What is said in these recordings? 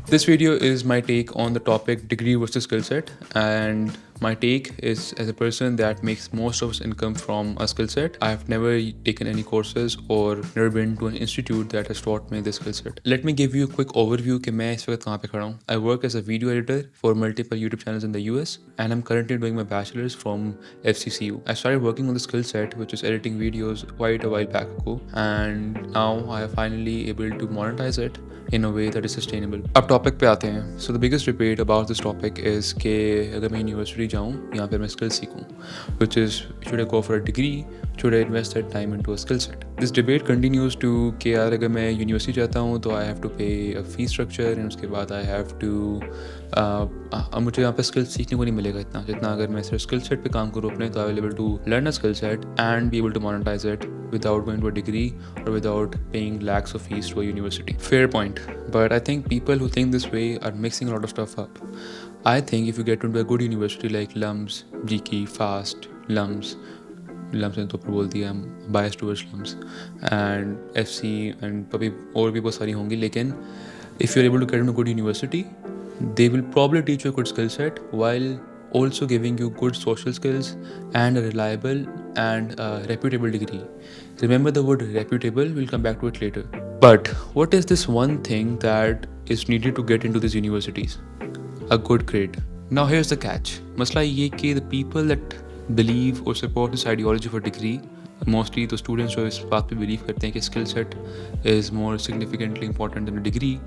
This video is my take on the topic degree versus skill set, and my take is as a person that makes most of his income from a skill set. I have never taken any courses or never been to an institute that has taught me this skill set. Let me give you a quick overview कि मैं इस वक्त कहाँ पे खड़ा हूँ. I work as a video editor for multiple YouTube channels in the US, and I'm currently doing my bachelor's from FCCU. I started working on the skill set, which is editing videos, quite a while back ago, and now I am finally able to monetize it in a way that is sustainable. अब topic पे आते हैं. So the biggest debate about this topic is कि अगर मैं university जाऊँ यहाँ पे मैं स्किल सीखूँ, which is should I go for a degree, should I invest that time into a skill set. This debate continues to कि यार अगर मैं यूनिवर्सिटी जाता हूँ तो I have to pay a fee structure, and उसके बाद I have to मुझे यहाँ पे स्किल सीखने को नहीं मिलेगा इतना जितना अगर मैं सिर्फ स्किल सेट पे काम करूँ अपने, तो I will able to learn a skill set and be able to monetize it without going to a degree or without paying lakhs of fees to a university. Fair point. But I think people who think this way are mixing a lot of stuff up. I think if you get into a good university like LUMS, GK, FAST, LUMS ने तो ऊपर बोल दिया, biased towards LUMS and FC and probably और भी बहुत सारी होंगी, लेकिन if you're able to get into a good university, they will probably teach you a good skill set while also giving you good social skills and a reliable and reputable degree. Remember the word reputable, we'll come back to it later. But what is this one thing that is needed to get into these universities? A good grade. Now here's the catch. Masla ye कि the people that believe or support this ideology for degree, mostly the students जो इस बात पे believe करते हैं कि skill set is more significantly important than a degree,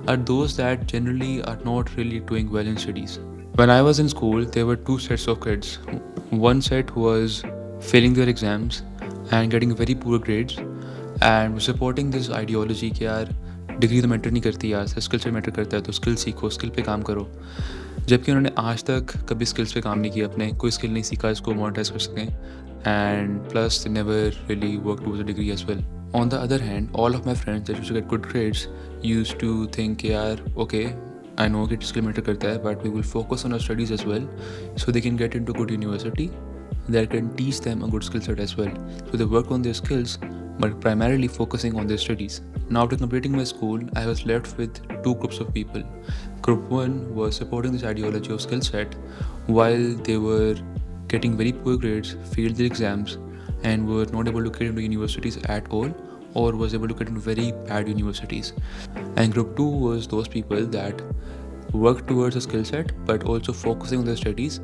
are those that generally are not really doing well in studies. When I was in school, there were two sets of kids. One set was failing their exams and getting very poor grades and supporting this ideology कि यार degree तो matter नहीं करती यार, skill से matter करता है, तो स्किल सीखो, स्किल पे काम करो. जबकि उन्होंने आज तक कभी स्किल्स पे काम नहीं किया, अपने कोई स्किल नहीं सीखा इसको मोनेटाइज कर सकें, and plus they never really work towards a degree as well. On the other hand, all of my friends that used to get good grades used to think यार okay, I know कि skill matter करता है, but we will focus on our studies as well, so they can get into good university that can teach them a good skill set as well. So they work on their skills, but primarily focusing on their studies. Now after completing my school, I was left with two groups of people. Group 1 was supporting this ideology of skill set while they were getting very poor grades, failed their exams, and were not able to get into universities at all, or was able to get into very bad universities. And group 2 was those people that worked towards a skill set but also focusing on their studies,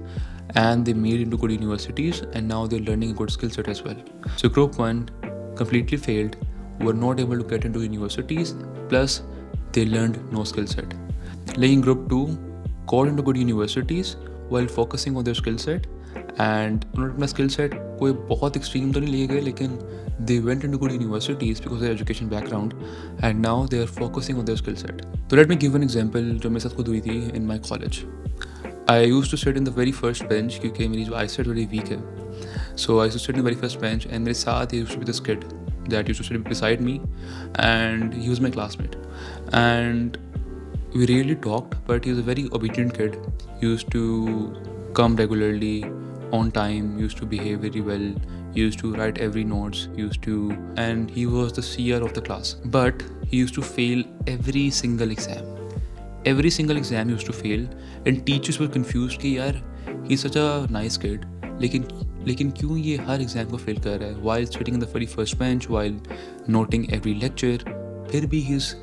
and they made into good universities, and now they're learning a good skill set as well. So group 1 completely failed, were not able to get into universities, plus they learned no skill set. Like group 2 got into good universities while focusing on their skill set, and उन्होंने अपना skill set कोई बहुत extreme तो नहीं लिए गए, लेकिन they went into good universities because of their education background, and now they are focusing on their skill set. So let me give an example जो मेरे साथ खुद हुई थी in my college. I used to sit in the very first bench क्योंकि मेरी जो eyesight very weak है. So I used to sit in the very first bench, and मेरे साथ used to be this kid that used to sit beside me, and he was my classmate. And we rarely talked, but he was a very obedient kid. He used to come regularly, on time, used to behave very well, used to write every notes, and he was the seer of the class. But he used to fail every single exam. Every single exam he used to fail, and teachers were confused कि यार he's such a nice kid, लेकिन क्यों ये हर exam को fail कर रहा है, while sitting in the very first bench, while noting every lecture, फिर भी he's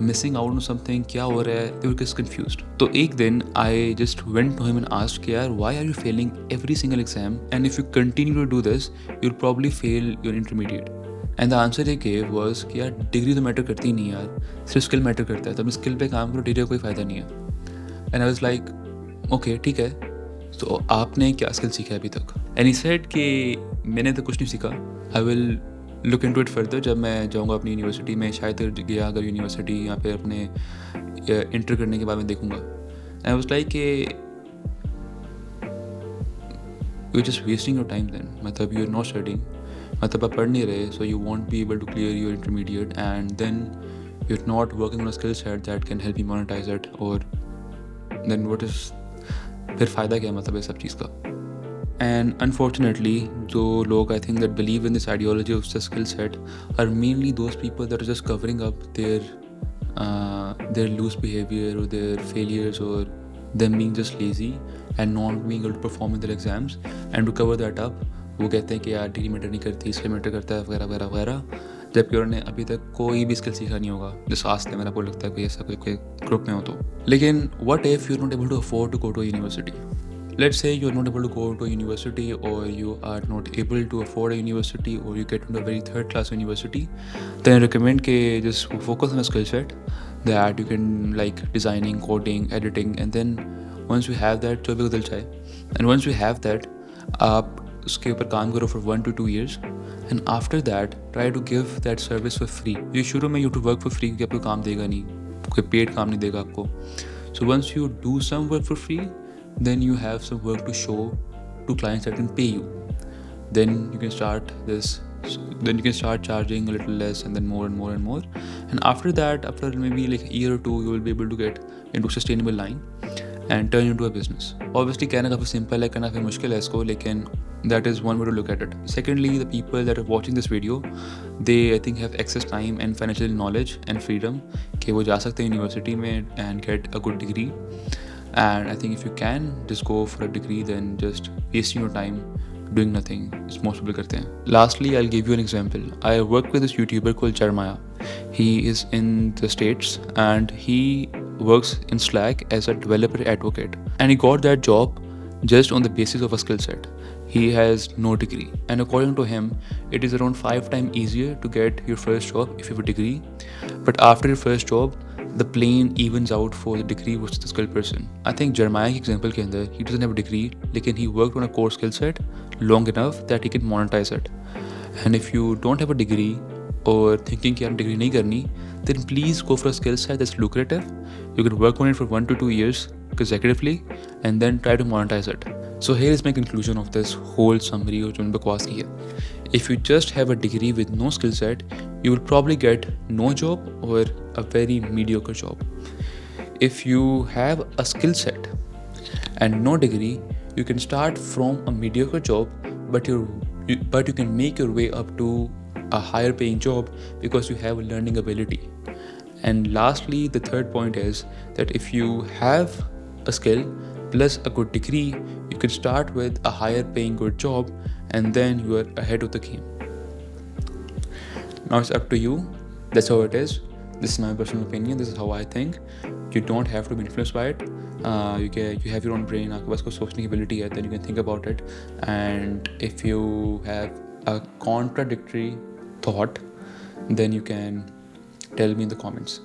missing out on something, क्या हो रहा है, they were just confused. तो एक दिन I just went to him and asked कि यार why are you failing every single exam, and if you continue to do this you'll probably fail your intermediate. And the answer he gave was कि यार degree तो matter करती नहीं यार, सिर्फ skill matter करता है, तो अपनी स्किल पे काम करो, डिग्री का कोई फ़ायदा नहीं है. And I was like okay ठीक है, तो आपने क्या स्किल सीखा है अभी तक? And he said कि मैंने तो कुछ नहीं सीखा, I will look into it further. जब मैं जाऊँगा अपनी यूनिवर्सिटी में, शायद गया अगर यूनिवर्सिटी यहाँ पे अपने इंटर करने के बाद मैं देखूँगा. And I was like कि you're just wasting your time then. मतलब you're not studying, मतलब आप पढ़ नहीं रहे, so you won't be able to clear your intermediate, and then you're not working on a skill set that can help you monetize it, or then what is, फिर फ़ायदा क्या मतलब है सब चीज़ का. And unfortunately, जो लोग I think that believe in this ideology of the skill set are mainly those people that are just covering up their their loose behavior or their failures or them being just lazy and not being able to perform in their exams, and to cover that up वो कहते हैं कि यार degree matter नहीं करती, इसलिए matter करता है वगैरह वगैरह वगैरह, जबकि उन्होंने अभी तक कोई भी स्किल सीखा नहीं होगा। जिस आस्ते मेरा को लगता है कोई ऐसा कोई ग्रुप में हो तो। लेकिन what if you are not able to afford to go to university? Let's say you're not able to go to a university, or you are not able to afford a university, or you get into a very third class university, then I recommend कि just focus on a skill set that you can, like designing, coding, editing, and then once you have that जो भी बदल जाए, and once you have that आप उसके ऊपर काम करो for 1 to 2 years, and after that try to give that service for free. ये शुरू में you have to work for free क्योंकि आपको काम देगा नहीं, कोई paid काम नहीं देगा आपको. So once you do some work for free, then you have some work to show to clients that can pay you. Then you can start charging a little less, and then more and more and more. And after that, after maybe like a year or two, you will be able to get into a sustainable line and turn into a business. Obviously कहना काफ़ी simple है, करना काफ़ी मुश्किल है इसको, लेकिन that is one way to look at it. Secondly, the people that are watching this video, they I think have excess time and financial knowledge and freedom कि वो जा सकते हैं यूनिवर्सिटी में and get a good degree. And I think if you can just go for a degree, then just wasting your time doing nothing is most people करते हैं. Lastly, I'll give you an example. I work with this YouTuber called Jeremiah. He is in the States and he works in Slack as a developer advocate. And he got that job just on the basis of a skill set. He has no degree. And according to him, it is around 5 times easier to get your first job if you have a degree. But after your first job, the plane evens out for the degree versus the skilled person. I think Jeremiah के example के अंदर he doesn't have a degree, लेकिन he worked on a core skill set long enough that he can monetize it. And if you don't have a degree or thinking कि यार degree नहीं करनी, then please go for a skill set that's lucrative. You can work on it for 1 to 2 years consecutively and then try to monetize it. So here is my conclusion of this whole summary जो मैंने बकवास की है. If you just have a degree with no skill set, you will probably get no job or a very mediocre job. If you have a skill set and no degree, you can start from a mediocre job, but you can make your way up to a higher paying job because you have a learning ability. And lastly, the third point is that if you have a skill plus a good degree, you can start with a higher paying good job, and then you are ahead of the game. Now it's up to you. That's how it is. This is my personal opinion. This is how I think. You don't have to be influenced by it. You have your own brain. आपके पास कोई सोचने की ability है, then you can think about it. And if you have a contradictory thought, then you can tell me in the comments.